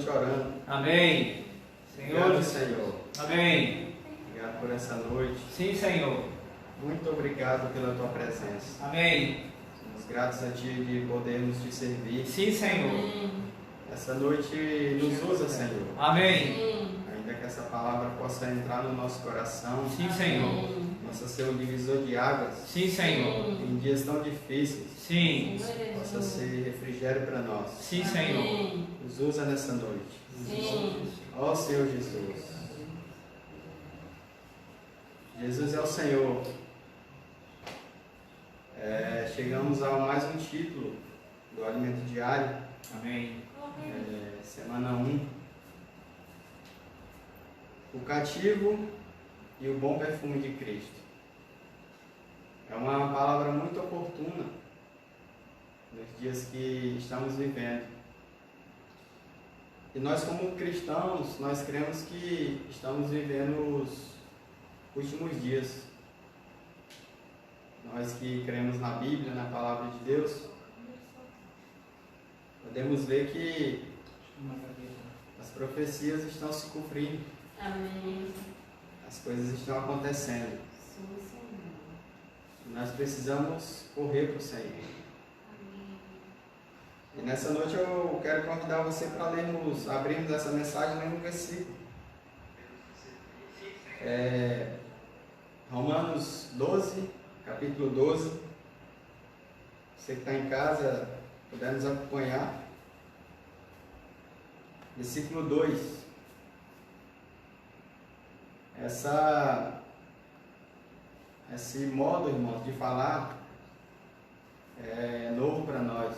noite orando. Amém. Obrigado, Senhor. Amém. Obrigado por essa noite. Sim, Senhor. Muito obrigado pela tua presença. Amém. Somos gratos a ti de podermos te servir. Sim, Senhor. Essa noite nos usa, Senhor. Amém. Ainda que essa palavra possa entrar no nosso coração. Sim, Senhor. Possa ser um divisor de águas. Sim, Senhor. Em dias tão difíceis. Sim. Possa ser refrigério para nós. Sim, Senhor. Nos usa nessa noite. Sim. Ó Senhor Jesus. Jesus é o Senhor. Chegamos a mais um título do Alimento Diário. Amém. Semana 1. O cativo e o bom perfume de Cristo. É uma palavra muito oportuna nos dias que estamos vivendo. E nós, como cristãos, nós cremos que estamos vivendo os últimos dias. Nós que cremos na Bíblia, na Palavra de Deus, podemos ver que as profecias estão se cumprindo. Amém. As coisas estão acontecendo. Sim, Senhor. Nós precisamos correr para o Senhor. Amém. E nessa noite eu quero convidar você para abrirmos essa mensagem em um versículo. Romanos 12, capítulo 12. Você que está em casa, puder nos acompanhar. Versículo 2. Esse modo, irmãos, de falar é novo para nós.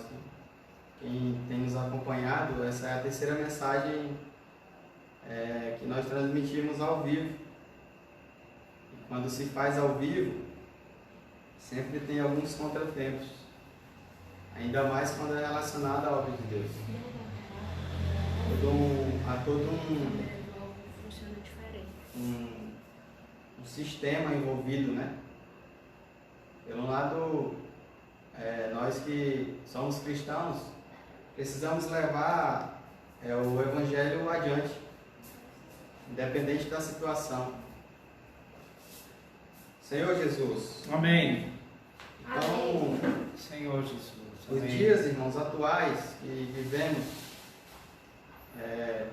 Quem tem nos acompanhado, essa é a terceira mensagem que nós transmitimos ao vivo. E quando se faz ao vivo, sempre tem alguns contratempos. Ainda mais quando é relacionado à obra de Deus. Há todo Funciona diferente. um sistema envolvido, né? Pelo lado, nós que somos cristãos, precisamos levar o Evangelho adiante, independente da situação. Senhor Jesus. Amém. Então, Senhor Jesus. os Amém. dias, irmãos, atuais que vivemos,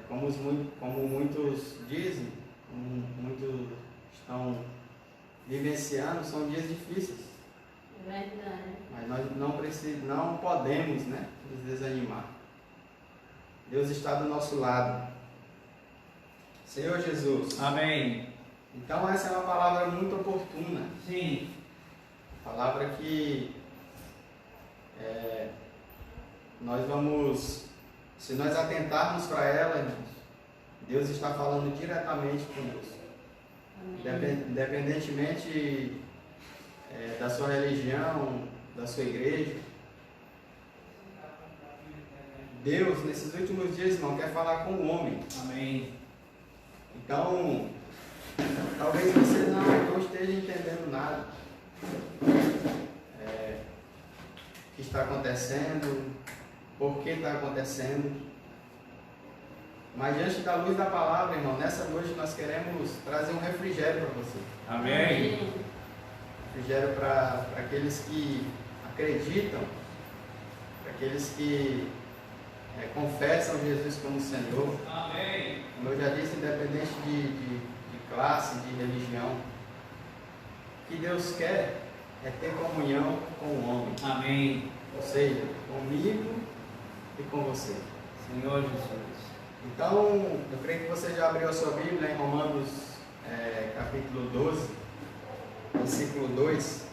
como muitos dizem, como muitos estão vivenciando, são dias difíceis. É verdade. Mas nós não podemos, né, nos desanimar. Deus está do nosso lado. Senhor Jesus. Amém. Então essa é uma palavra muito oportuna. Sim. Palavra que nós vamos, se nós atentarmos para ela, irmãos, Deus está falando diretamente conosco. Amém. Independentemente da sua religião, da sua igreja, Deus, nesses últimos dias, irmão, quer falar com o homem. Amém. Então, talvez você não esteja entendendo nada o que está acontecendo, por que está acontecendo. Mas diante da luz da palavra, irmão, nessa noite nós queremos trazer um refrigério para você. Amém. Refrigério para aqueles que acreditam, para aqueles que confessam Jesus como Senhor. Amém. Como eu já disse, independente de classe, de religião, o que Deus quer é ter comunhão com o homem. Amém. Ou seja, comigo e com você. Senhor Jesus. Então, eu creio que você já abriu a sua Bíblia em Romanos capítulo 12, versículo 2.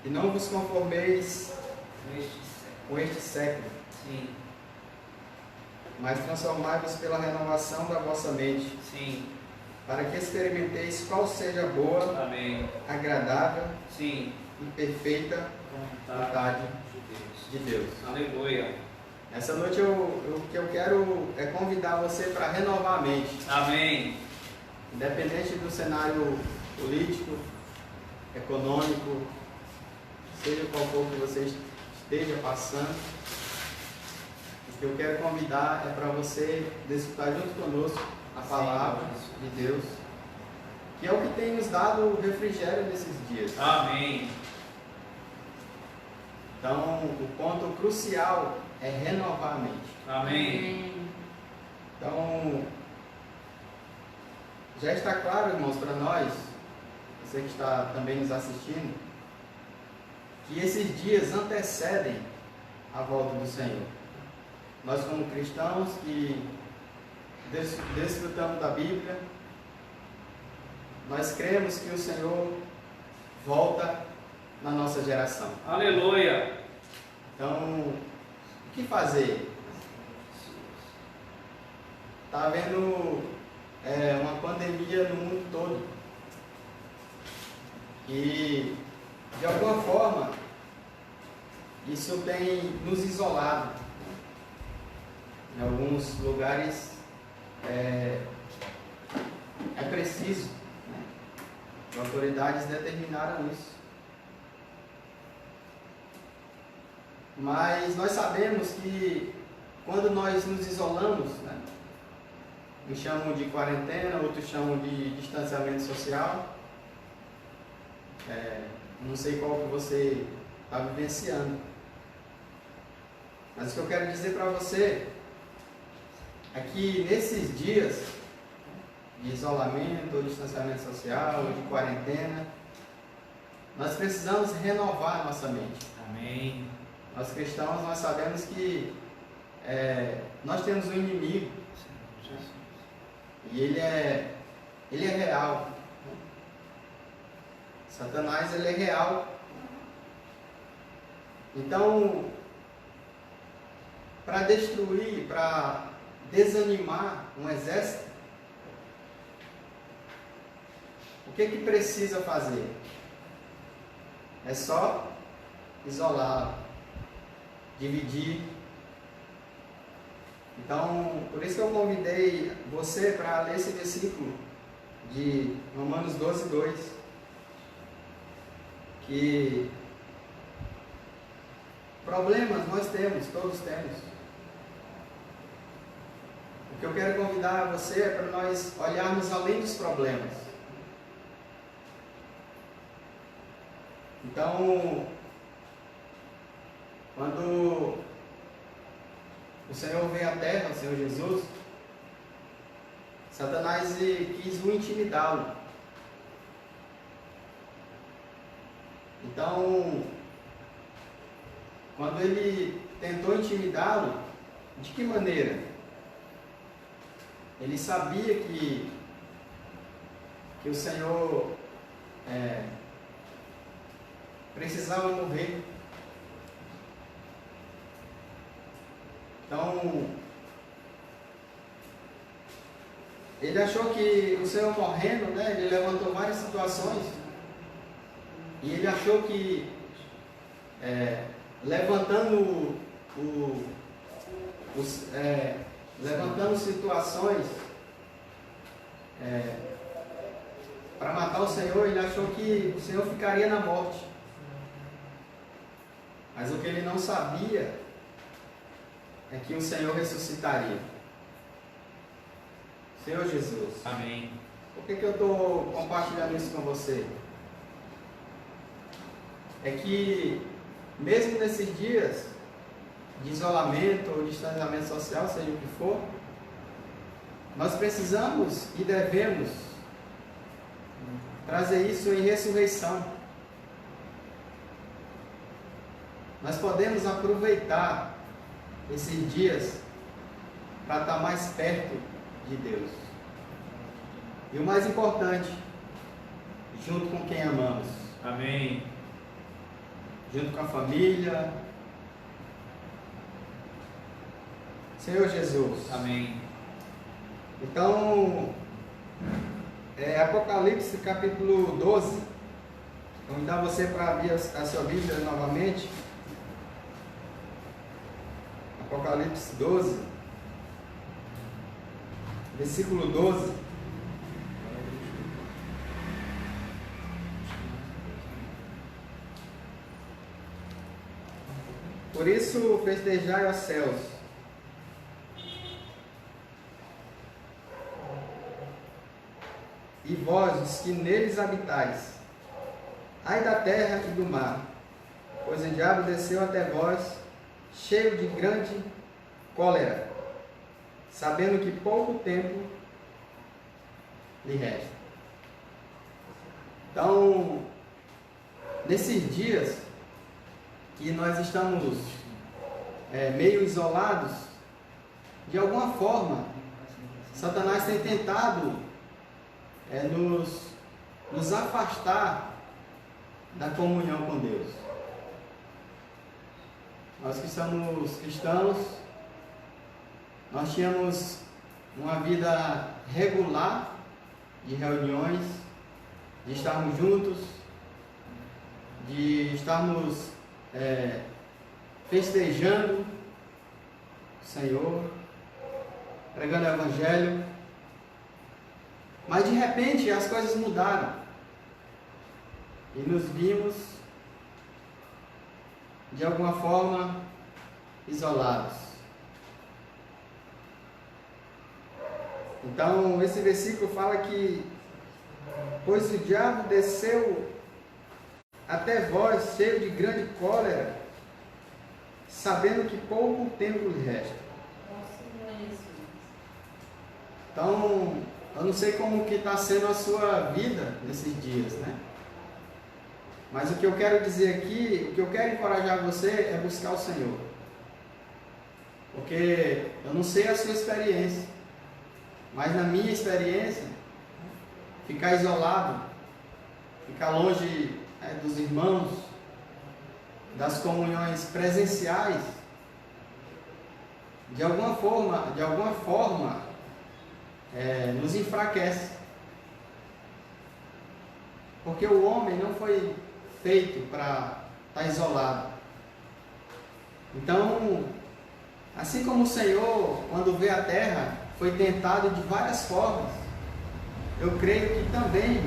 E não vos conformeis com este século, Sim. mas transformai-vos pela renovação da vossa mente, Sim. para que experimenteis qual seja a boa, Amém. agradável Sim. e perfeita vontade de Deus. de Deus. Aleluia. Essa noite o que eu quero é convidar você para renovar a mente. Amém. Independente do cenário político, econômico, seja qual for que você esteja passando, O que eu quero convidar é para você desfrutar junto conosco a palavra de Deus, que é o que tem nos dado o refrigério nesses dias. Amém. Então, o ponto crucial é renovar a mente. Amém. Então, já está claro, irmãos, para nós, você que está também nos assistindo, que esses dias antecedem a volta do Senhor. Nós, como cristãos que desfrutamos da Bíblia, nós cremos que o Senhor volta na nossa geração. Aleluia. Então, o que fazer? Está havendo uma pandemia no mundo todo. E, de alguma forma, isso tem nos isolado. Em alguns lugares é preciso, né? As autoridades determinaram isso. Mas nós sabemos que quando nós nos isolamos, né, uns chamam de quarentena, outros chamam de distanciamento social, não sei qual que você está vivenciando. Mas o que eu quero dizer para você é que nesses dias de isolamento, ou distanciamento social, ou de quarentena, nós precisamos renovar a nossa mente. Amém. Nós cristãos, nós sabemos que nós temos um inimigo, e ele é real. Satanás, ele é real. Então, para destruir, para desanimar um exército, o que precisa fazer? É só isolar, dividir. Então, por isso que eu convidei você para ler esse versículo de Romanos 12, 2, que problemas nós temos, todos temos. O que eu quero convidar você é para nós olharmos além dos problemas. Então, quando o Senhor veio à terra, o Senhor Jesus, Satanás quis o intimidá-lo. Então, quando ele tentou intimidá-lo, de que maneira? Ele sabia que o Senhor precisava morrer. Então, ele achou que o Senhor morrendo, né, ele levantou várias situações, e ele achou que levantando situações para matar o Senhor, ele achou que o Senhor ficaria na morte. Mas o que ele não sabia é que o Senhor ressuscitaria. Senhor Jesus. Amém. Por que eu estou compartilhando isso com você? É que, mesmo nesses dias de isolamento ou distanciamento social, seja o que for, nós precisamos e devemos trazer isso em ressurreição. Nós podemos aproveitar esses dias para estar mais perto de Deus. E o mais importante, junto com quem amamos. Amém. Junto com a família. Senhor Jesus. Amém. Então, Apocalipse capítulo 12. Vou convidar você para abrir a sua Bíblia novamente. Apocalipse 12, versículo 12. Por isso festejai aos céus, e vós, os que neles habitais. Ai da terra e do mar, pois o diabo desceu até vós, cheio de grande cólera, sabendo que pouco tempo lhe resta. Então, nesses dias que nós estamos meio isolados, de alguma forma, Satanás tem tentado nos afastar da comunhão com Deus. Nós que somos cristãos, nós tínhamos uma vida regular de reuniões, de estarmos juntos, de estarmos festejando o Senhor, pregando o Evangelho, mas de repente as coisas mudaram e nos vimos de alguma forma isolados. Então esse versículo fala que pois o diabo desceu até vós cheio de grande cólera, sabendo que pouco tempo lhe resta. Então, eu não sei como que está sendo a sua vida nesses dias, né? Mas o que eu quero dizer aqui, o que eu quero encorajar você é buscar o Senhor. Porque eu não sei a sua experiência, mas na minha experiência, ficar isolado, ficar longe dos irmãos, das comunhões presenciais, de alguma forma, nos enfraquece. Porque o homem não foi feito para estar isolado. Então, assim como o Senhor, quando veio à terra, foi tentado de várias formas, eu creio que também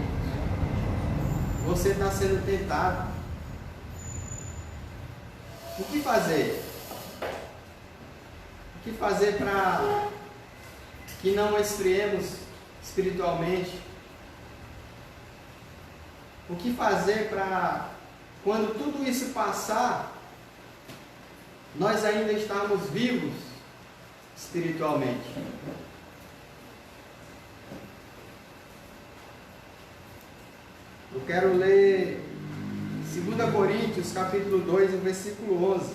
você está sendo tentado. O que fazer? O que fazer para que não esfriemos espiritualmente? O que fazer para, quando tudo isso passar, nós ainda estarmos vivos espiritualmente? Eu quero ler 2 Coríntios, capítulo 2, o versículo 11.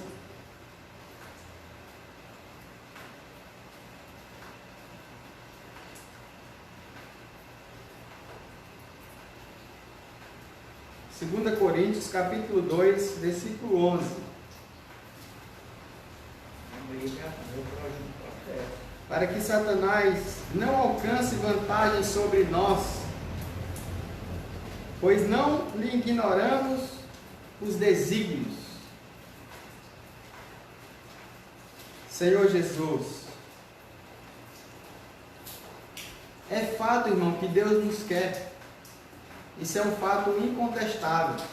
Segunda Coríntios, capítulo 2, versículo 11. Para que Satanás não alcance vantagem sobre nós, pois não lhe ignoramos os desígnios. Senhor Jesus, é fato, irmão, que Deus nos quer. Isso é um fato incontestável,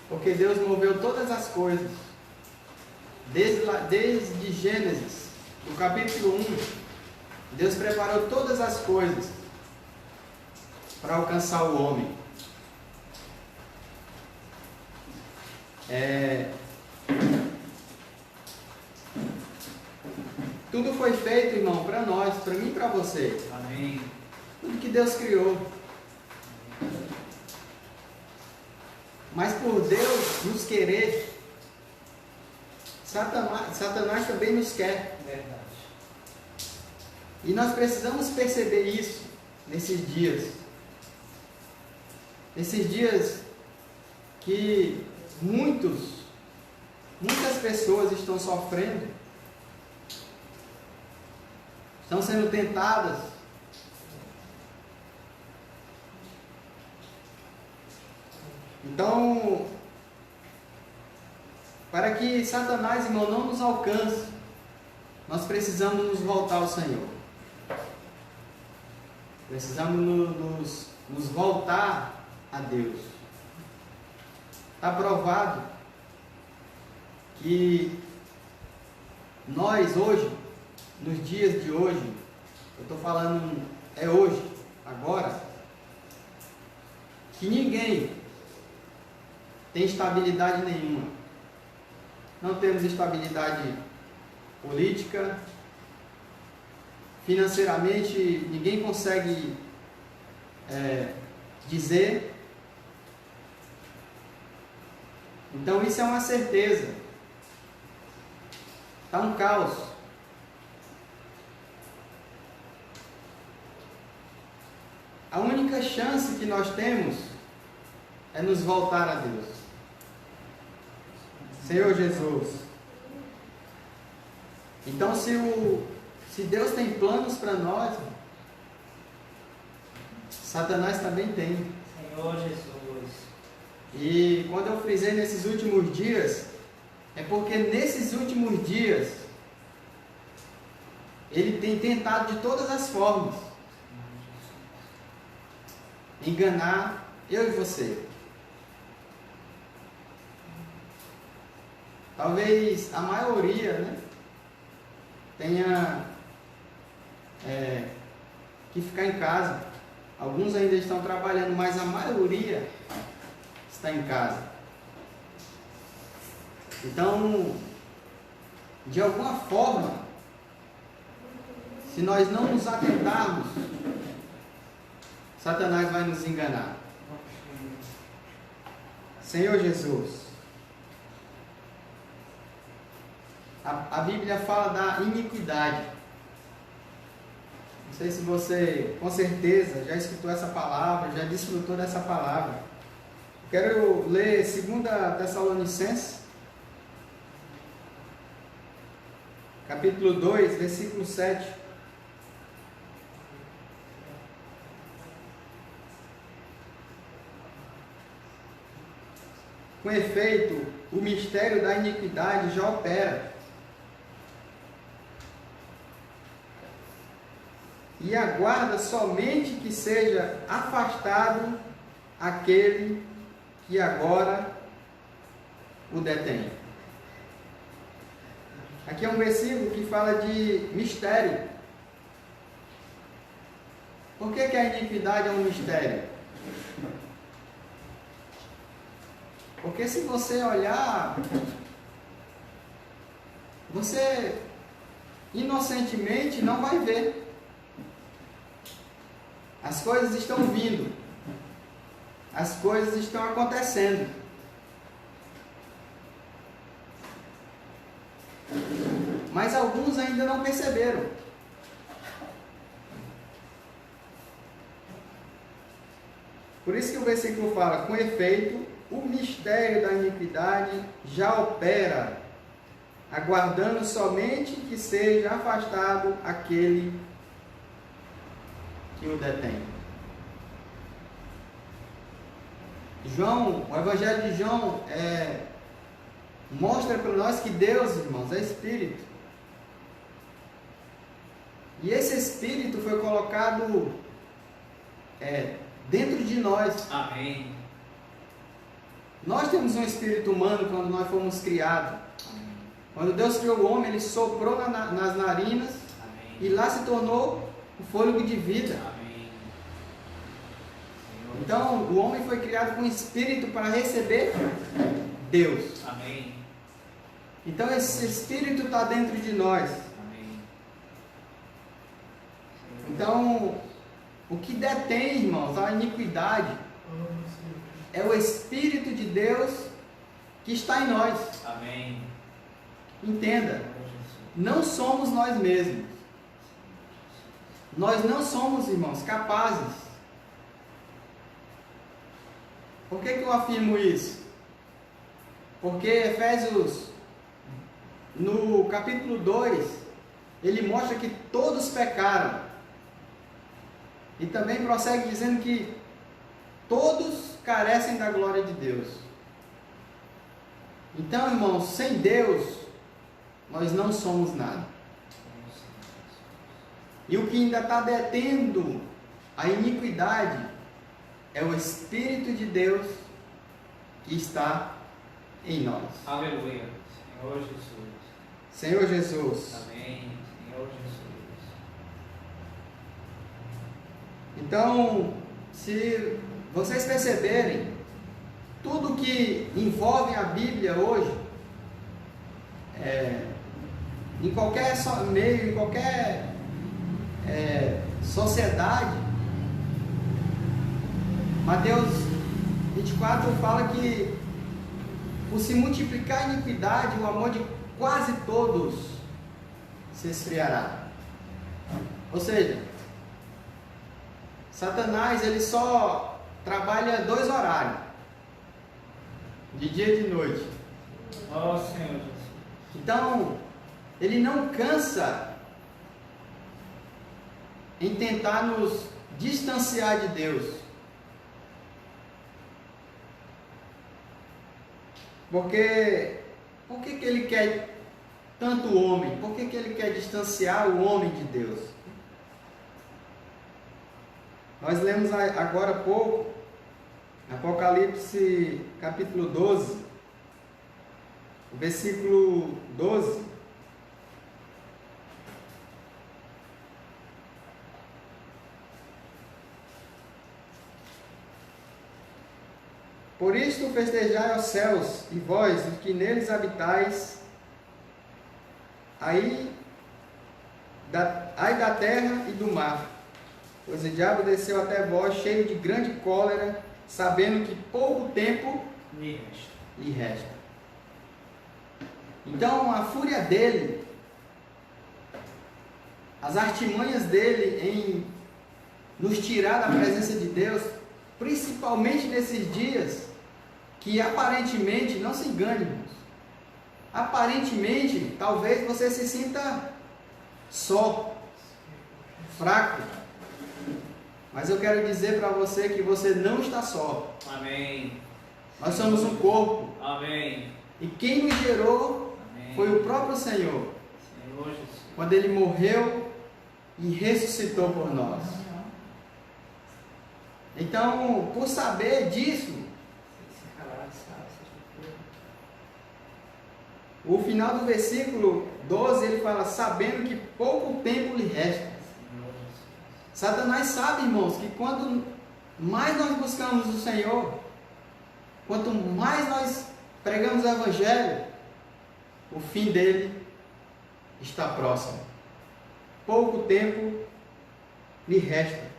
porque Deus moveu todas as coisas, desde Gênesis, no capítulo 1, Deus preparou todas as coisas para alcançar o homem. Tudo foi feito, irmão, para nós, para mim e para você. Amém. Tudo que Deus criou. Mas por Deus nos querer, Satanás também nos quer. Verdade. E nós precisamos perceber isso nesses dias. Nesses dias que muitas pessoas estão sofrendo, estão sendo tentadas. Então, para que Satanás, irmão, não nos alcance, nós precisamos nos voltar ao Senhor. Precisamos nos voltar a Deus. Está provado que nós hoje, nos dias de hoje, eu estou falando hoje, agora, que ninguém tem estabilidade nenhuma. Não temos estabilidade política, financeiramente ninguém consegue dizer. Então isso é uma certeza. Está um caos. A única chance que nós temos é nos voltar a Deus. Senhor Jesus. Então se Deus tem planos para nós, Satanás também tem. Senhor Jesus. E quando eu frisei nesses últimos dias, é porque nesses últimos dias ele tem tentado de todas as formas enganar eu e você. Talvez a maioria, né, tenha que ficar em casa. Alguns ainda estão trabalhando, mas a maioria está em casa. Então, de alguma forma, se nós não nos atentarmos, Satanás vai nos enganar. Senhor Jesus, a Bíblia fala da iniquidade. Não sei se você, com certeza, já escutou essa palavra, já desfrutou dessa palavra. Quero ler 2 Tessalonicenses, capítulo 2, versículo 7. Com efeito, o mistério da iniquidade já opera. E aguarda somente que seja afastado aquele que agora o detém. Aqui é um versículo que fala de mistério. Por que a iniquidade é um mistério? Porque se você olhar, você inocentemente não vai ver. As coisas estão vindo. As coisas estão acontecendo. Mas alguns ainda não perceberam. Por isso que o versículo fala, com efeito, o mistério da iniquidade já opera, aguardando somente que seja afastado aquele que o detém. O Evangelho de João mostra para nós que Deus, irmãos, é Espírito. E esse Espírito foi colocado dentro de nós. Amém. Nós temos um espírito humano quando nós fomos criados. Amém. Quando Deus criou o homem, Ele soprou nas narinas. Amém. E lá se tornou o fôlego de vida. Amém. Senhor. Então, o homem foi criado com espírito para receber Deus. Amém. Então, esse espírito está dentro de nós. Amém. Então, o que detém, irmãos, a iniquidade é o Espírito de Deus que está em nós. Amém. Entenda, não somos nós mesmos. Nós não somos, irmãos, capazes. Por que eu afirmo isso? Porque Efésios, no capítulo 2, ele mostra que todos pecaram. E também prossegue dizendo que todos carecem da glória de Deus. Então, irmãos, sem Deus, nós não somos nada. E o que ainda está detendo a iniquidade é o Espírito de Deus que está em nós. Aleluia. Senhor Jesus. Senhor Jesus. Amém. Senhor Jesus. Então, se vocês perceberem, tudo que envolve a Bíblia hoje, em qualquer meio, em qualquer sociedade, Mateus 24 fala que por se multiplicar a iniquidade, o amor de quase todos se esfriará. Ou seja, Satanás ele só trabalha 2 horários, de dia e de noite. Ó Senhor Jesus. Então, ele não cansa em tentar nos distanciar de Deus. Porque, por que ele quer tanto o homem? Por que ele quer distanciar o homem de Deus? Nós lemos agora há pouco, Apocalipse capítulo 12, versículo 12. Por isto festejai aos céus, e vós, os que neles habitais, ai da terra e do mar, pois o diabo desceu até vós, cheio de grande cólera, sabendo que pouco tempo lhe resta. Então, a fúria dele, as artimanhas dele em nos tirar da presença de Deus, principalmente nesses dias, que aparentemente, não se engane, irmãos, aparentemente, talvez você se sinta só, fraco, mas eu quero dizer para você que você não está só. Amém. Nós somos um corpo. Amém. E quem nos gerou Amém. foi o próprio Senhor, Senhor Jesus. quando Ele morreu e ressuscitou por nós. Então, por saber disso, o final do versículo 12, ele fala, sabendo que pouco tempo lhe resta. Satanás sabe, irmãos, que quando mais nós buscamos o Senhor, quanto mais nós pregamos o Evangelho, o fim dele está próximo. Pouco tempo lhe resta.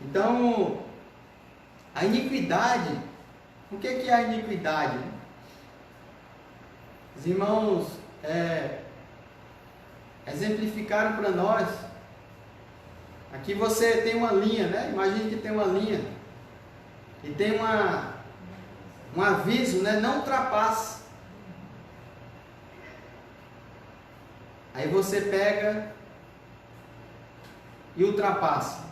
Então, a iniquidade, o que é a iniquidade? Os irmãos exemplificaram para nós. Aqui você tem uma linha, né? Imagine que tem uma linha e tem um aviso, né? Não ultrapasse. Aí você pega e ultrapassa.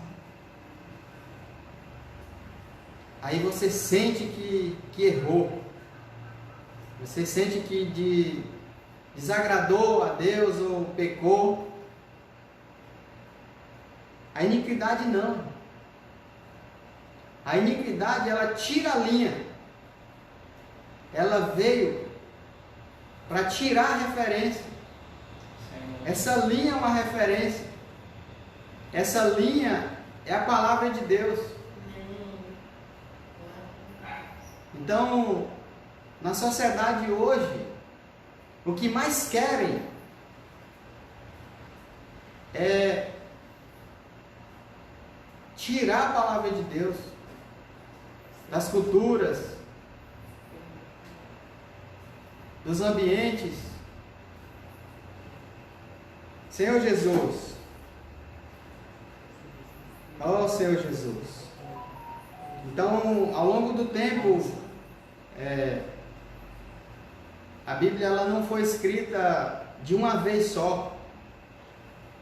Aí você sente que errou. Você sente que desagradou a Deus ou pecou. A iniquidade não. A iniquidade, ela tira a linha. Ela veio para tirar a referência. Essa linha é uma referência. Essa linha é a palavra de Deus. Então, na sociedade hoje, o que mais querem é tirar a palavra de Deus das culturas, dos ambientes. Senhor Jesus, ó Senhor Jesus. Então, ao longo do tempo, a Bíblia ela não foi escrita de uma vez só.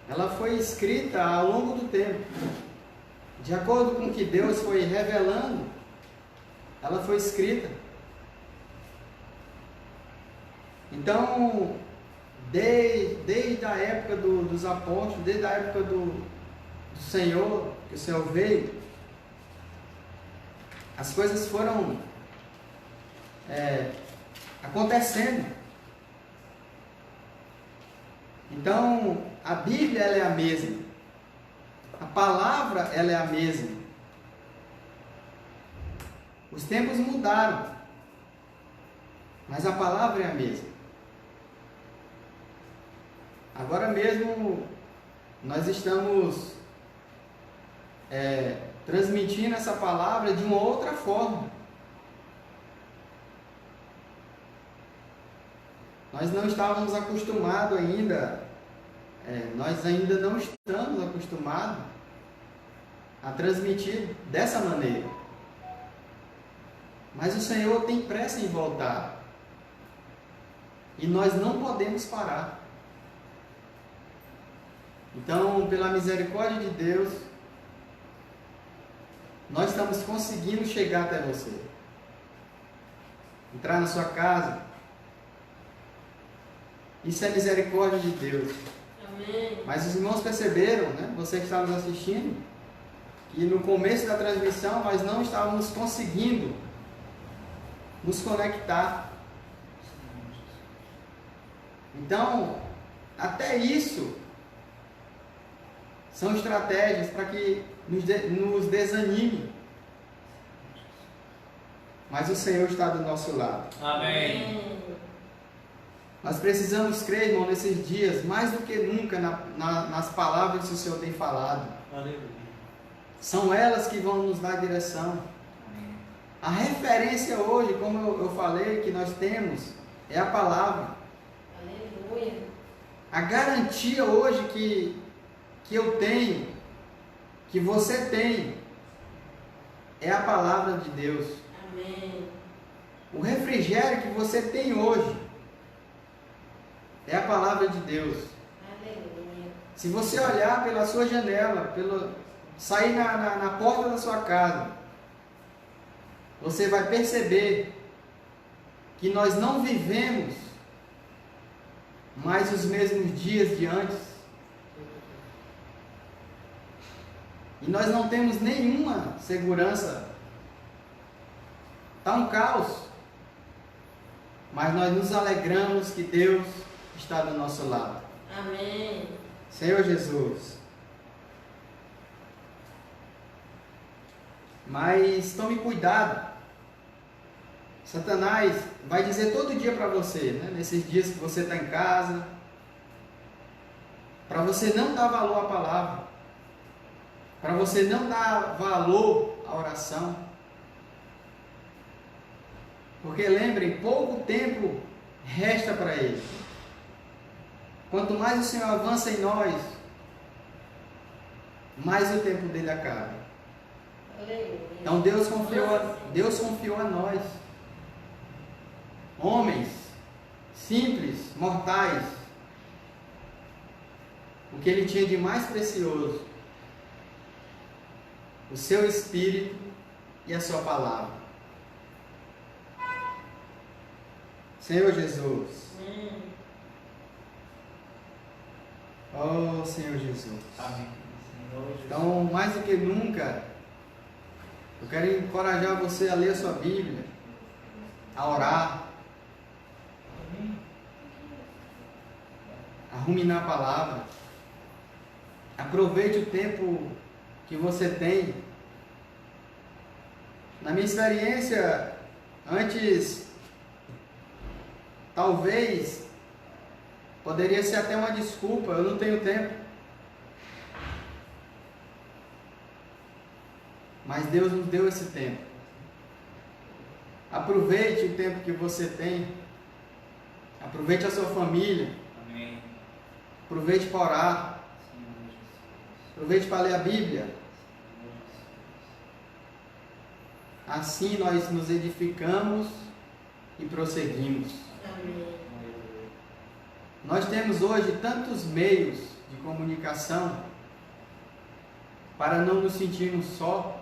Ela foi escrita ao longo do tempo. De acordo com o que Deus foi revelando, ela foi escrita. Então, desde a época dos apóstolos, desde a época do Senhor, que o Senhor veio, as coisas foram acontecendo. Então, a Bíblia ela é a mesma. A palavra ela é a mesma. Os tempos mudaram, mas a palavra é a mesma. Agora mesmo nós estamos transmitindo essa palavra de uma outra forma. Nós não estávamos acostumados ainda, nós ainda não estamos acostumados a transmitir dessa maneira. Mas o Senhor tem pressa em voltar. E nós não podemos parar. Então, pela misericórdia de Deus, nós estamos conseguindo chegar até você. Entrar na sua casa. Isso é misericórdia de Deus. Amém. Mas os irmãos perceberam, né? Você que está nos assistindo, que no começo da transmissão nós não estávamos conseguindo nos conectar. Então, até isso são estratégias para que nos desanime. Mas o Senhor está do nosso lado. Amém. Nós precisamos crer, irmão, nesses dias, mais do que nunca, nas palavras que o Senhor tem falado. Aleluia. São elas que vão nos dar direção. A referência hoje, como eu falei, que nós temos, é a palavra. Aleluia. A garantia hoje que eu tenho, que você tem, é a palavra de Deus. Amém. O refrigério que você tem hoje é a palavra de Deus. Aleluia. Se você olhar pela sua janela, sair na porta da sua casa, você vai perceber que nós não vivemos mais os mesmos dias de antes. E nós não temos nenhuma segurança. Está um caos. Mas nós nos alegramos que Deus está do nosso lado. Amém. Senhor Jesus. Mas tome cuidado. Satanás vai dizer todo dia para você, né? Nesses dias que você está em casa, para você não dar valor à palavra, para você não dar valor à oração. Porque lembrem, pouco tempo resta para ele. Quanto mais o Senhor avança em nós, mais o tempo dele acaba. Então Deus confiou a nós, homens simples, mortais, o que ele tinha de mais precioso: o seu Espírito e a sua palavra. Senhor Jesus. Oh, Senhor Jesus. Amém. Senhor Jesus. Então, mais do que nunca, eu quero encorajar você a ler a sua Bíblia, a orar, a ruminar a palavra. Aproveite o tempo que você tem. Na minha experiência, antes, talvez, poderia ser até uma desculpa: eu não tenho tempo. Mas Deus nos deu esse tempo. Aproveite o tempo que você tem. Aproveite a sua família. Amém. Aproveite para orar. Senhor Jesus. Aproveite para ler a Bíblia. Senhor Jesus. Assim nós nos edificamos e prosseguimos. Amém. Nós temos hoje tantos meios de comunicação para não nos sentirmos só,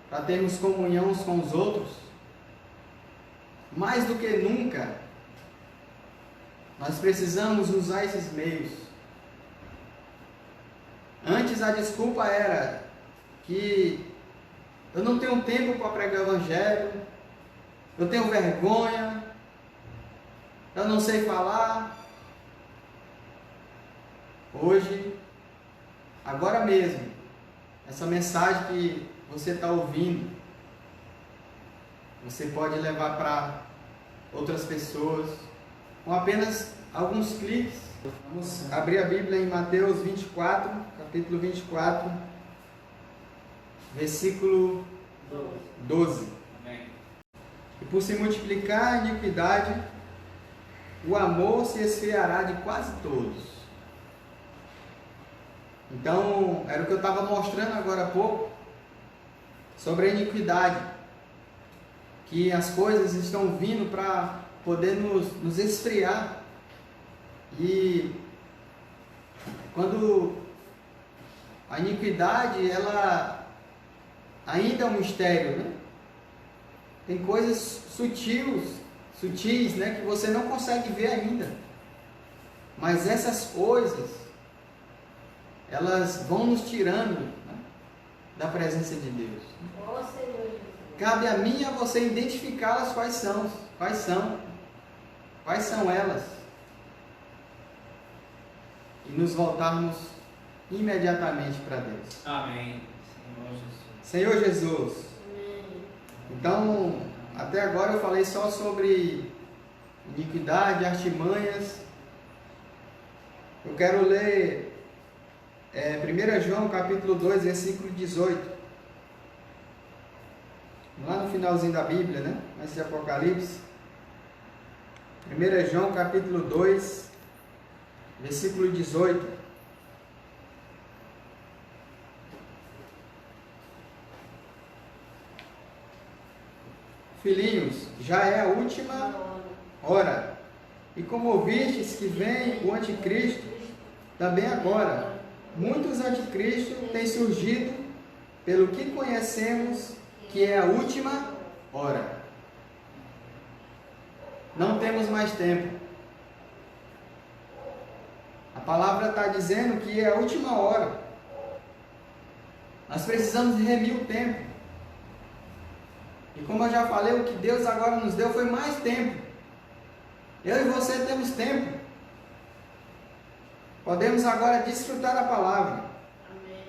para termos comunhão uns com os outros. Mais do que nunca, nós precisamos usar esses meios. Antes a desculpa era que eu não tenho tempo para pregar o Evangelho, eu tenho vergonha, eu não sei falar. Hoje, agora mesmo, essa mensagem que você está ouvindo, você pode levar para outras pessoas com apenas alguns cliques. Vamos abrir a Bíblia em Mateus 24, capítulo 24, versículo 12. Amém. E por se multiplicar a iniquidade, o amor se esfriará de quase todos. Então, era o que eu estava mostrando agora há pouco, sobre a iniquidade, que as coisas estão vindo para poder nos esfriar. E quando a iniquidade, ela ainda é um mistério, né? Tem coisas sutis, né, que você não consegue ver ainda. Mas essas coisas, elas vão nos tirando, né, da presença de Deus. Ó Senhor Jesus. Cabe a mim e a você identificá-las quais são elas. E nos voltarmos imediatamente para Deus. Amém. Senhor Jesus. Senhor Jesus. Amém. Então, até agora eu falei só sobre iniquidade, artimanhas. Eu quero ler 1 João capítulo 2, versículo 18. Lá no finalzinho da Bíblia, né? Antes de Apocalipse. 1 João capítulo 2, versículo 18. Filhinhos, já é a última hora. E como ouvistes que vem o anticristo, também agora, muitos anticristos têm surgido, pelo que conhecemos que é a última hora. Não temos mais tempo. A palavra está dizendo que é a última hora. Nós precisamos remir o tempo. E como eu já falei, o que Deus agora nos deu foi mais tempo. Eu e você temos tempo. Podemos agora desfrutar da palavra. Amém.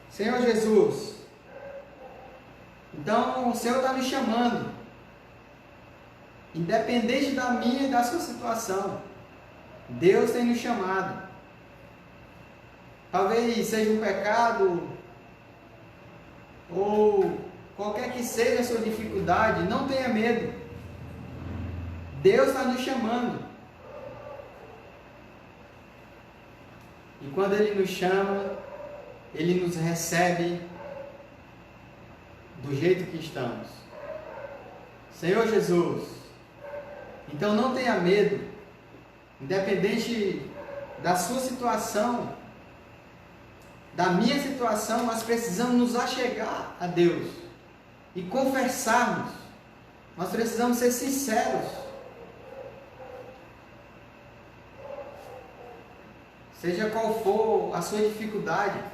Senhor Jesus. Então o Senhor está nos chamando. Independente da minha e da sua situação. Deus tem nos chamado. Talvez seja um pecado, ou qualquer que seja a sua dificuldade, não tenha medo. Deus está nos chamando. E quando Ele nos chama, Ele nos recebe do jeito que estamos. Senhor Jesus, então não tenha medo, independente da sua situação, da minha situação, nós precisamos nos achegar a Deus e confessarmos. Nós precisamos ser sinceros. Seja qual for a sua dificuldade,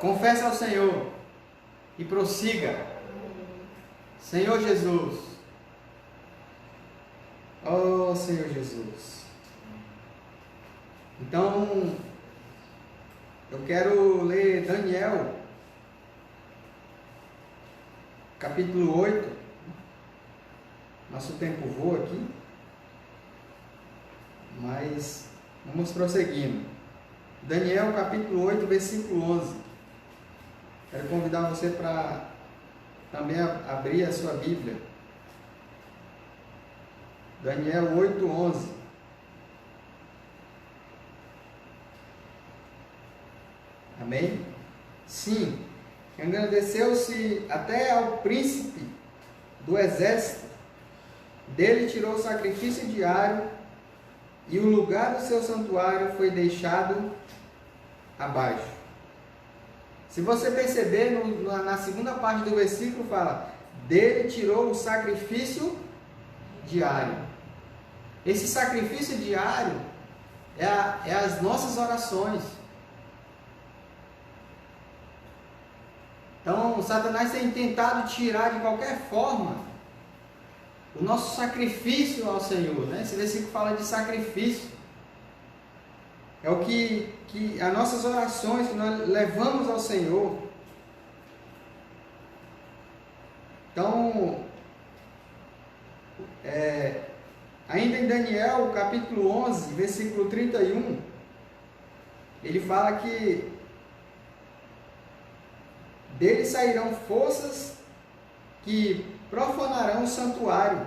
confesse ao Senhor e prossiga. Senhor Jesus. Oh, Senhor Jesus. Então, eu quero ler Daniel, capítulo 8. Nosso tempo voa aqui, mas vamos prosseguindo. Daniel, capítulo 8, versículo 11. Quero convidar você para também abrir a sua Bíblia. Daniel 8, 11. Amém? Sim, engrandeceu-se até ao príncipe do exército, dele tirou o sacrifício diário, e o lugar do seu santuário foi deixado abaixo. Se você perceber, na segunda parte do versículo fala, dele tirou o sacrifício diário. Esse sacrifício diário é as nossas orações. Então, Satanás tem tentado tirar de qualquer forma o nosso sacrifício ao Senhor, né? Esse versículo fala de sacrifício. É o que as nossas orações que nós levamos ao Senhor. Então, ainda em Daniel, capítulo 11, versículo 31, ele fala que dele sairão forças que profanarão o santuário,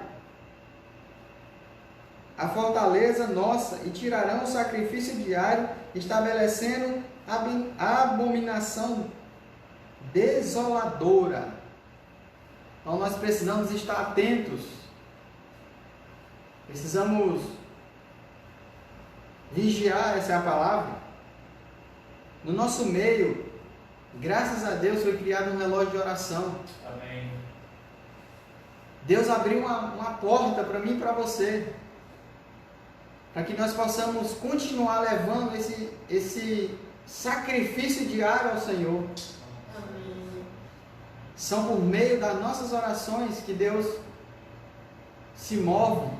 a fortaleza nossa, e tirarão o sacrifício diário, estabelecendo a abominação desoladora. Então nós precisamos estar atentos, precisamos vigiar, essa é a palavra. No nosso meio, graças a Deus, foi criado um relógio de oração. Amém. Deus abriu uma porta para mim e para você, para que nós possamos continuar levando esse sacrifício diário ao Senhor. Amém. São por meio das nossas orações que Deus se move,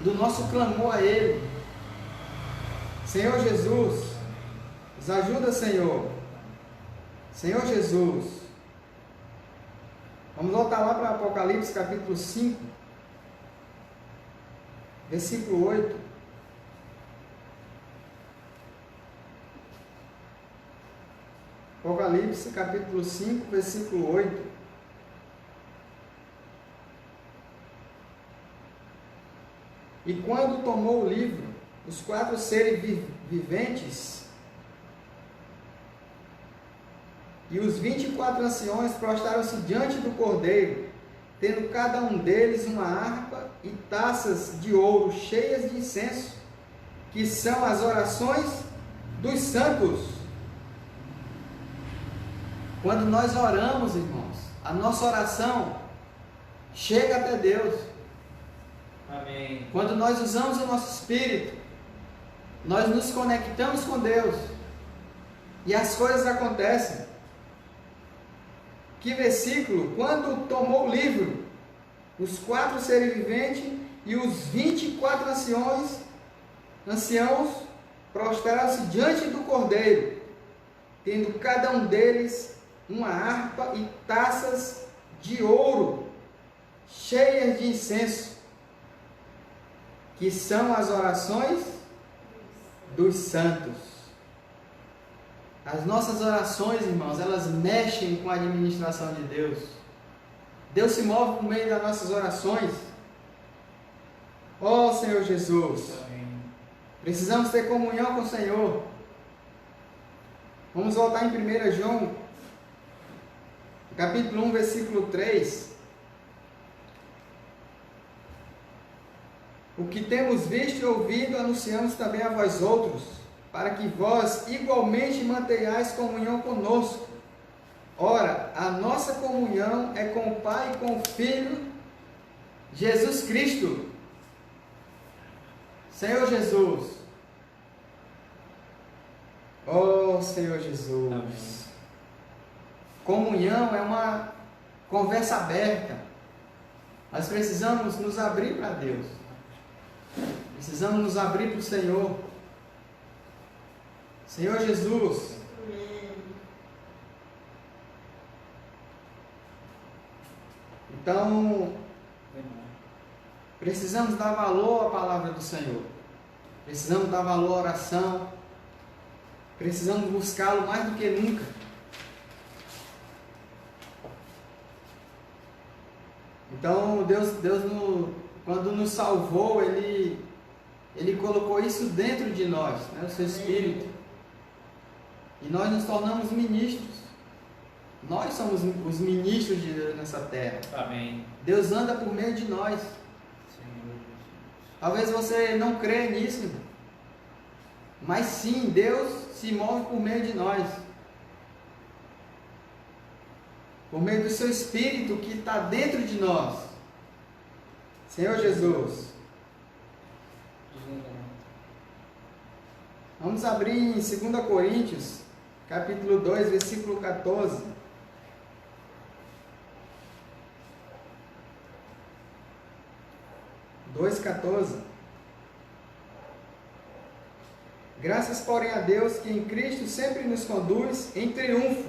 do nosso clamor a Ele. Senhor Jesus, nos ajuda, Senhor. Senhor Jesus. Vamos voltar lá para Apocalipse capítulo 5, versículo 8. Apocalipse capítulo 5, versículo 8. E quando tomou o livro, os 4 seres viventes e os 24 anciões prostraram-se diante do Cordeiro, tendo cada um deles uma harpa e taças de ouro cheias de incenso, que são as orações dos santos. Quando nós oramos, irmãos, a nossa oração chega até Deus. Amém. Quando nós usamos o nosso espírito, nós nos conectamos com Deus e as coisas acontecem. Que versículo? Quando tomou o livro, os 4 seres viventes e os 24 anciãos prostraram-se diante do Cordeiro, tendo cada um deles uma harpa e taças de ouro cheias de incenso, que são as orações dos santos. As nossas orações, irmãos, elas mexem com a administração de Deus. Deus se move por meio das nossas orações. Ó Senhor Jesus, Amém. Precisamos ter comunhão com o Senhor. Vamos voltar em 1 João, capítulo 1, versículo 3. O que temos visto e ouvido, anunciamos também a vós outros, para que vós igualmente mantenhais comunhão conosco. Ora, a nossa comunhão é com o Pai e com o Filho, Jesus Cristo. Senhor Jesus. Oh, Senhor Jesus. Amém. Comunhão é uma conversa aberta. Nós precisamos nos abrir para Deus. Precisamos nos abrir para o Senhor. Senhor Jesus. Amém. Então, precisamos dar valor à palavra do Senhor. Precisamos dar valor à oração. Precisamos buscá-lo mais do que nunca. Então, Deus quando nos salvou, Ele colocou isso dentro de nós, né? O seu Espírito. E nós nos tornamos ministros. Nós somos os ministros de Deus nessa terra. Amém. Deus anda por meio de nós. Senhor Jesus. Talvez você não creia nisso, irmão. Mas sim, Deus se move por meio de nós. Por meio do seu Espírito que está dentro de nós. Senhor Jesus. Vamos abrir em 2 Coríntios, capítulo 2, versículo 14. Graças, porém, a Deus que em Cristo sempre nos conduz em triunfo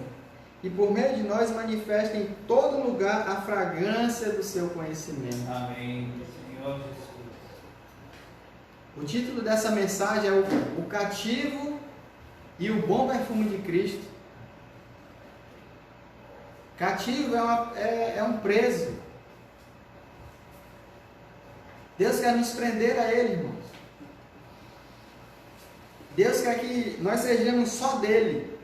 e por meio de nós manifesta em todo lugar a fragrância do seu conhecimento. Amém. Senhor Jesus. O título dessa mensagem é o cativo e o bom perfume de Cristo. Cativo é um preso. Deus quer nos prender a Ele, irmãos. Deus quer que nós sejamos só dEle.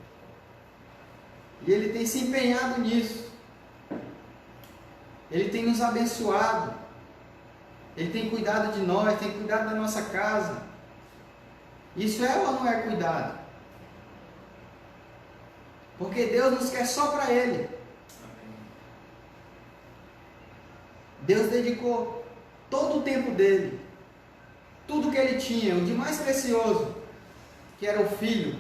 E Ele tem se empenhado nisso. Ele tem nos abençoado. Ele tem cuidado de nós, tem cuidado da nossa casa. Isso é ou não é cuidado? Porque Deus nos quer só para Ele. Amém. Deus dedicou todo o tempo dele, tudo que ele tinha, o de mais precioso, que era o Filho,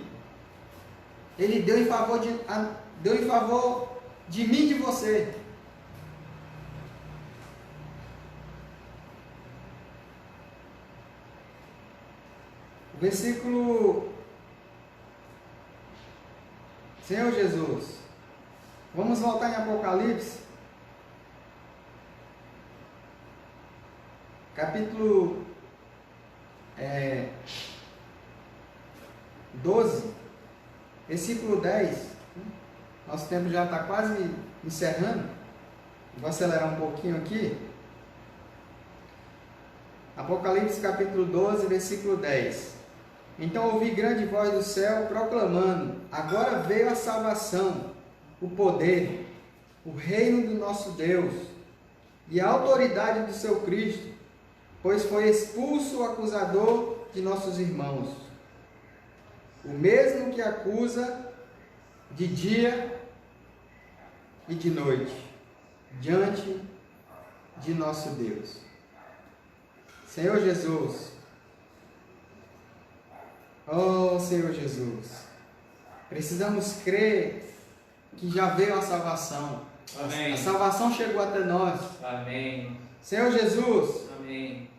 ele deu em favor de mim e de você. O versículo, Senhor Jesus, vamos voltar em Apocalipse, capítulo 12, versículo 10. Nosso tempo já está quase encerrando. Vou acelerar um pouquinho aqui. Apocalipse capítulo 12, versículo 10. Então ouvi grande voz do céu proclamando: agora veio a salvação, o poder, o reino do nosso Deus e a autoridade do seu Cristo, pois foi expulso o acusador de nossos irmãos, o mesmo que acusa de dia e de noite, diante de nosso Deus. Senhor Jesus, oh Senhor Jesus, precisamos crer que já veio a salvação. Amém. A salvação chegou até nós. Amém. Senhor Jesus, Amém.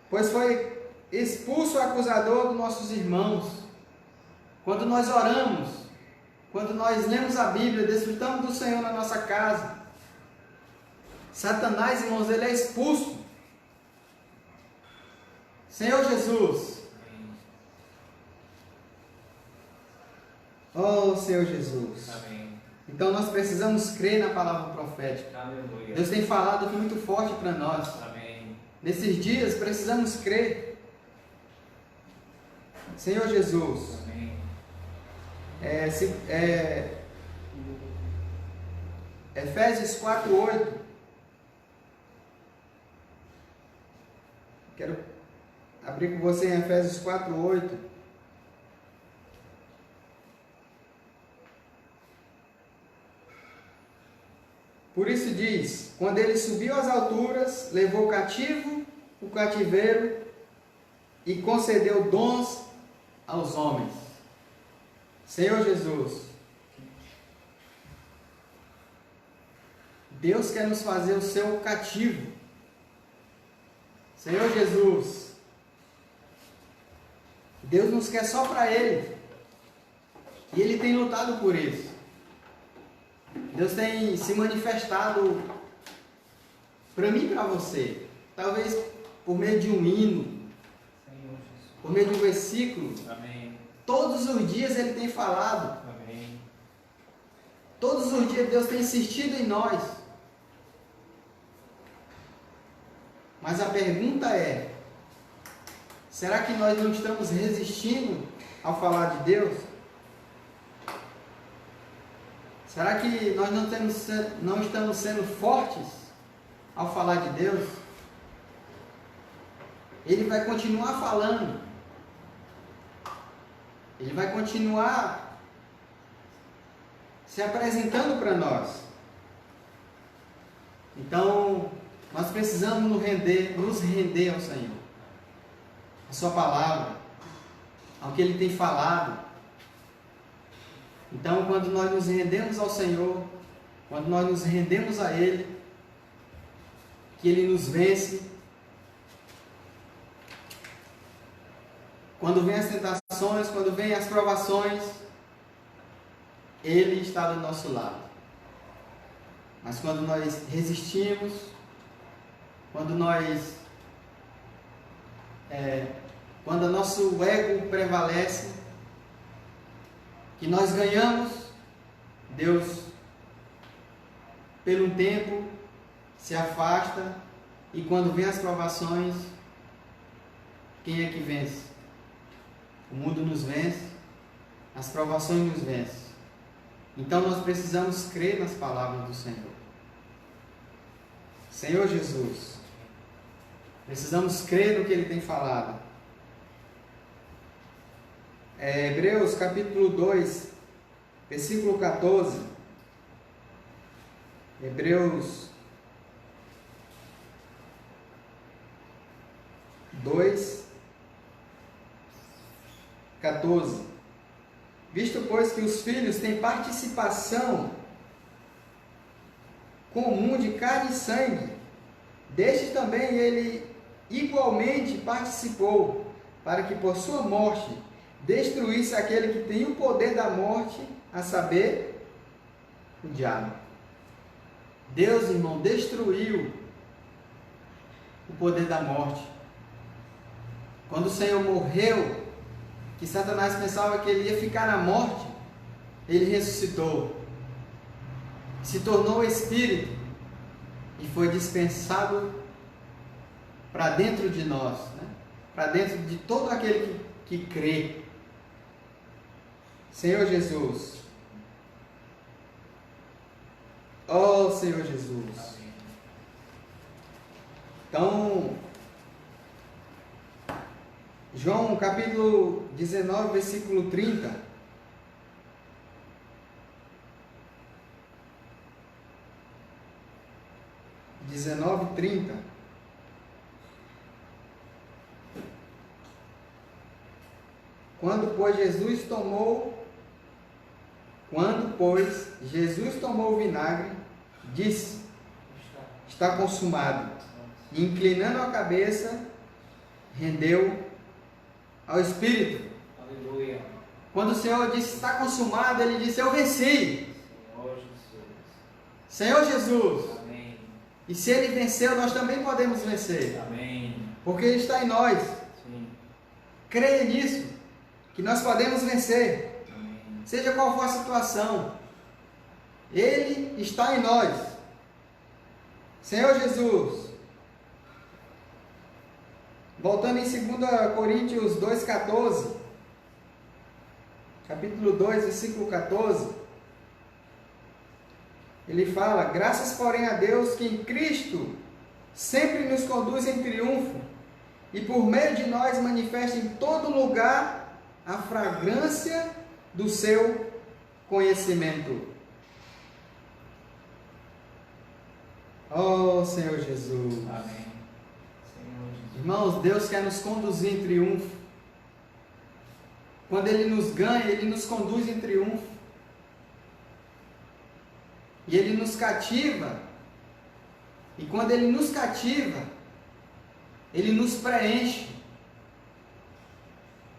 pois foi expulso o acusador dos nossos irmãos. Quando nós oramos, quando nós lemos a Bíblia, desfrutamos do Senhor na nossa casa, Satanás, irmãos, ele é expulso. Senhor Jesus, oh Senhor Jesus, Amém. então nós precisamos crer na palavra profética. Aleluia. Deus tem falado aqui muito forte para nós. Amém. Nesses dias precisamos crer. Senhor Jesus, Amém. Efésios 4:8. Quero abrir com você em Efésios 4:8. Por isso diz: quando ele subiu às alturas, levou cativo o cativeiro e concedeu dons aos homens. Senhor Jesus, Deus quer nos fazer o seu cativo. Senhor Jesus, Deus nos quer só para Ele. E Ele tem lutado por isso. Deus tem se manifestado para mim e para você. Talvez por meio de um hino, Senhor Jesus. por meio de um versículo. Amém. Todos os dias Ele tem falado. Amém. Todos os dias Deus tem insistido em nós. Mas a pergunta é: será que nós não estamos resistindo ao falar de Deus? Será que nós não estamos sendo fortes ao falar de Deus? Ele vai continuar falando. Ele vai continuar se apresentando para nós. Então, nós precisamos nos render ao Senhor, a sua palavra, ao que Ele tem falado. Então, quando nós nos rendemos ao Senhor, quando nós nos rendemos a Ele, que Ele nos vence. Quando vem as tentações, quando vem as provações, Ele está do nosso lado. Mas quando nós resistimos, quando o nosso ego prevalece, que nós ganhamos, Deus, pelo tempo, se afasta, e quando vem as provações, quem é que vence? O mundo nos vence, as provações nos vencem. Então nós precisamos crer nas palavras do Senhor. Senhor Jesus, precisamos crer no que Ele tem falado. Hebreus capítulo 2, versículo 14. Hebreus 2, 14. Visto, pois, que os filhos têm participação comum de carne e sangue, deste também ele igualmente participou, para que por sua morte destruísse aquele que tem o poder da morte, a saber, o diabo. Deus, irmão, destruiu o poder da morte. Quando o Senhor morreu, que Satanás pensava que ele ia ficar na morte, ele ressuscitou, se tornou espírito e foi dispensado para dentro de nós, né? Para dentro de todo aquele que crê. Senhor Jesus, ó Senhor Jesus. Então, João capítulo 19, versículo 30. Quando, pois, Jesus tomou o vinagre, disse: está consumado. E, inclinando a cabeça, rendeu ao Espírito. Aleluia. Quando o Senhor disse: está consumado, Ele disse: eu venci. Senhor Jesus. Amém. E se Ele venceu, nós também podemos vencer. Amém. Porque Ele está em nós. Sim. Creia nisso, que nós podemos vencer. Amém. Seja qual for a situação, Ele está em nós. Senhor Jesus. Voltando em 2 Coríntios 2,14. Capítulo 2, versículo 14. Ele fala: graças, porém, a Deus que em Cristo sempre nos conduz em triunfo e por meio de nós manifesta em todo lugar a fragrância do seu conhecimento. Oh, Senhor Jesus. Amém. Senhor Jesus. Irmãos, Deus quer nos conduzir em triunfo. Quando Ele nos ganha, Ele nos conduz em triunfo. E Ele nos cativa. E quando Ele nos cativa, Ele nos preenche.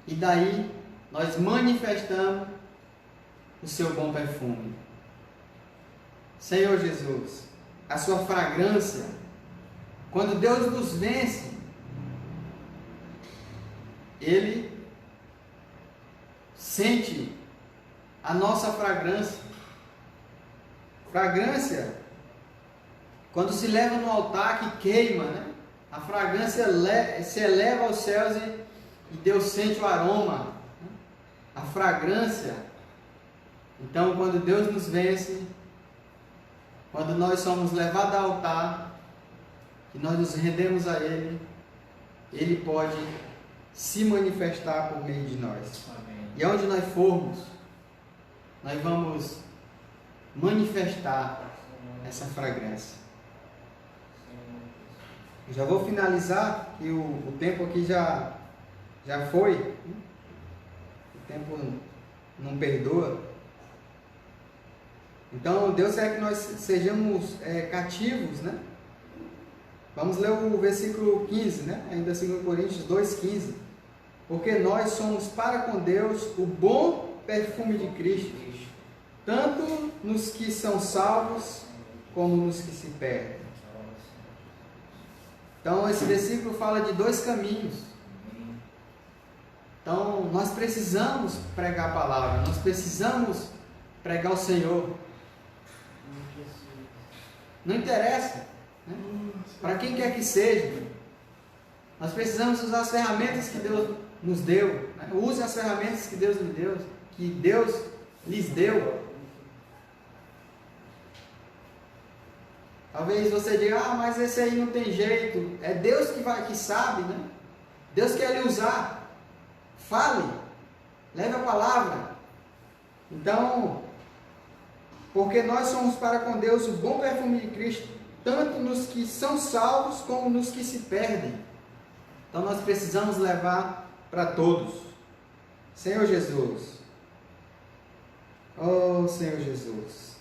E daí nós manifestamos o seu bom perfume. Senhor Jesus, a sua fragrância, quando Deus nos vence, Ele sente a nossa fragrância. Fragrância, quando se leva no altar que queima, né? A fragrância se eleva aos céus e Deus sente o aroma, né? A fragrância. Então, quando Deus nos vence, quando nós somos levados ao altar, que nós nos rendemos a Ele, Ele pode se manifestar por meio de nós. Amém. E aonde nós formos, nós vamos manifestar essa fragrância. Eu já vou finalizar, que o tempo aqui já foi. O tempo não perdoa. Então, Deus quer que nós sejamos cativos, né? Vamos ler o versículo 15, né? Ainda 2 Coríntios 2,15. Porque nós somos para com Deus o bom perfume de Cristo, tanto nos que são salvos como nos que se perdem. Então, esse versículo fala de dois caminhos. Então, nós precisamos pregar a palavra, nós precisamos pregar o Senhor. Não interessa, né? Para quem quer que seja, nós precisamos usar as ferramentas que Deus nos deu. Né? Use as ferramentas que Deus nos deu, que Deus lhes deu. Talvez você diga, mas esse aí não tem jeito. É Deus que sabe, né? Deus quer lhe usar. Fale, leve a palavra. Então, porque nós somos para com Deus o bom perfume de Cristo, tanto nos que são salvos como nos que se perdem. Então nós precisamos levar para todos. Senhor Jesus. Oh, Senhor Jesus.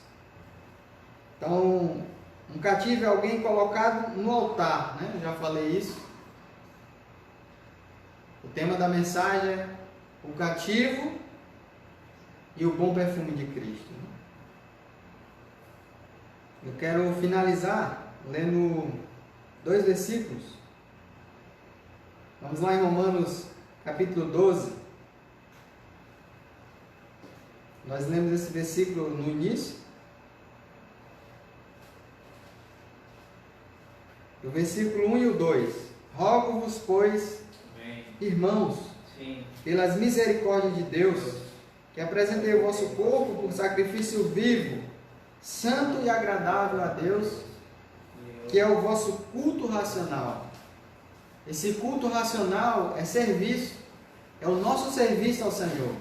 Então, um cativo é alguém colocado no altar, né? Eu já falei isso. O tema da mensagem é o cativo e o bom perfume de Cristo. Eu quero finalizar lendo 2 versículos. Vamos lá em Romanos capítulo 12. Nós lemos esse versículo no início. O versículo 1 e o 2. Rogo-vos, pois, irmãos, pelas misericórdias de Deus, que apresentei o vosso corpo por sacrifício vivo, santo e agradável a Deus, que é o vosso culto racional. Esse culto racional é serviço, é o nosso serviço ao Senhor,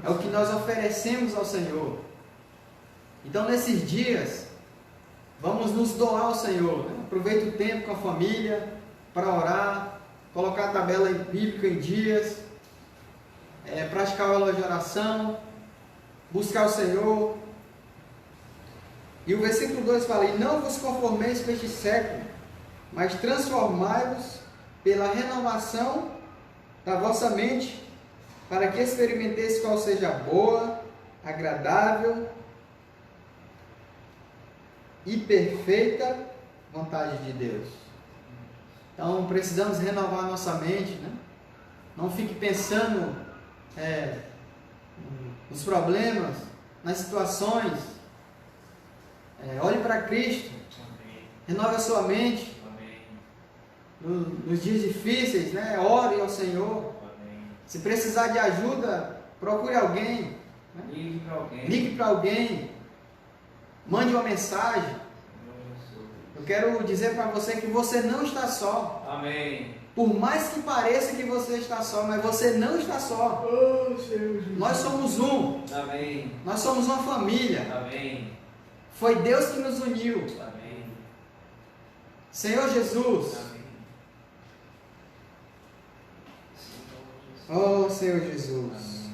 é o que nós oferecemos ao Senhor. Então, nesses dias, vamos nos doar ao Senhor, né? Aproveite o tempo com a família para orar, colocar a tabela bíblica em dias, praticar a aula de oração, buscar o Senhor. E o versículo 2 fala: e não vos conformeis com este século, mas transformai-vos pela renovação da vossa mente, para que experimenteis qual seja a boa, agradável e perfeita vontade de Deus. Então precisamos renovar a nossa mente, né? Não fique pensando nos problemas, nas situações. Olhe para Cristo. Renove a sua mente. Nos dias difíceis, né? Ore ao Senhor. Se precisar de ajuda, procure alguém. Né? Ligue para alguém. Mande uma mensagem. Eu quero dizer para você que você não está só. Amém. Por mais que pareça que você está só, mas você não está só. Nós somos um. Amém. Nós somos uma família. Amém. Foi Deus que nos uniu. Amém. Senhor Jesus. Amém. Oh, Senhor Jesus.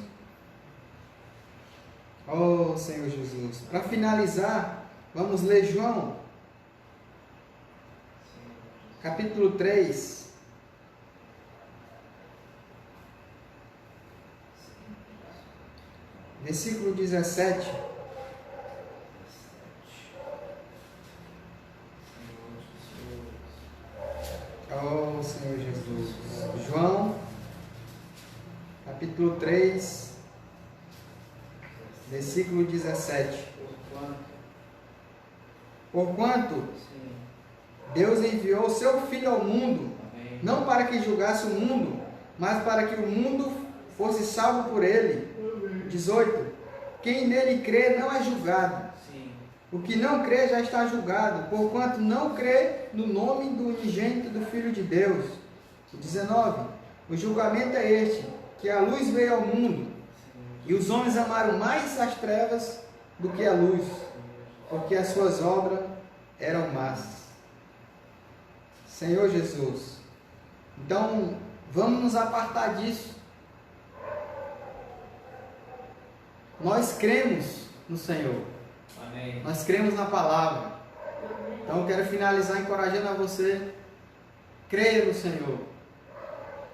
Oh, Senhor Jesus. Para finalizar, vamos ler João, capítulo 3. Versículo 17. Oh, Senhor Jesus. João, capítulo 3, versículo 17. Porquanto Deus enviou o seu Filho ao mundo, não para que julgasse o mundo, mas para que o mundo fosse salvo por ele. 18. Quem nele crê não é julgado. O que não crê já está julgado, porquanto não crê no nome do unigênito do Filho de Deus. 19. O julgamento é este, que a luz veio ao mundo, e os homens amaram mais as trevas do que a luz, porque as suas obras eram más. Senhor Jesus, então vamos nos apartar disso. Nós cremos no Senhor. Amém. Nós cremos na palavra. Então eu quero finalizar encorajando a você. Creia no Senhor.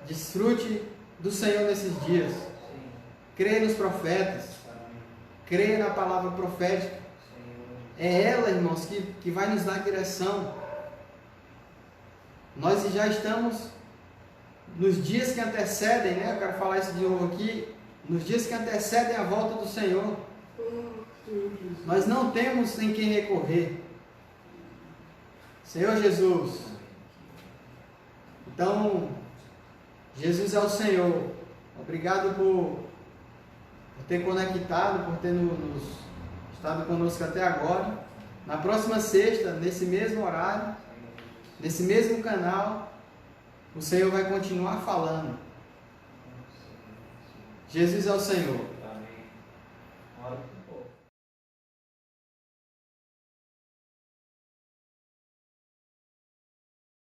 Desfrute do Senhor nesses dias. Creia nos profetas. Creia na palavra profética. É ela, irmãos, que vai nos dar direção. Nós já estamos nos dias que antecedem, né? Eu quero falar isso de novo aqui. Nos dias que antecedem a volta do Senhor. Nós não temos em quem recorrer. Senhor Jesus. Então, Jesus é o Senhor. Obrigado por ter conectado, por ter nos estado conosco até agora. Na próxima sexta, nesse mesmo horário, nesse mesmo canal, o Senhor vai continuar falando. Jesus é o Senhor. Amém. Ora pro povo.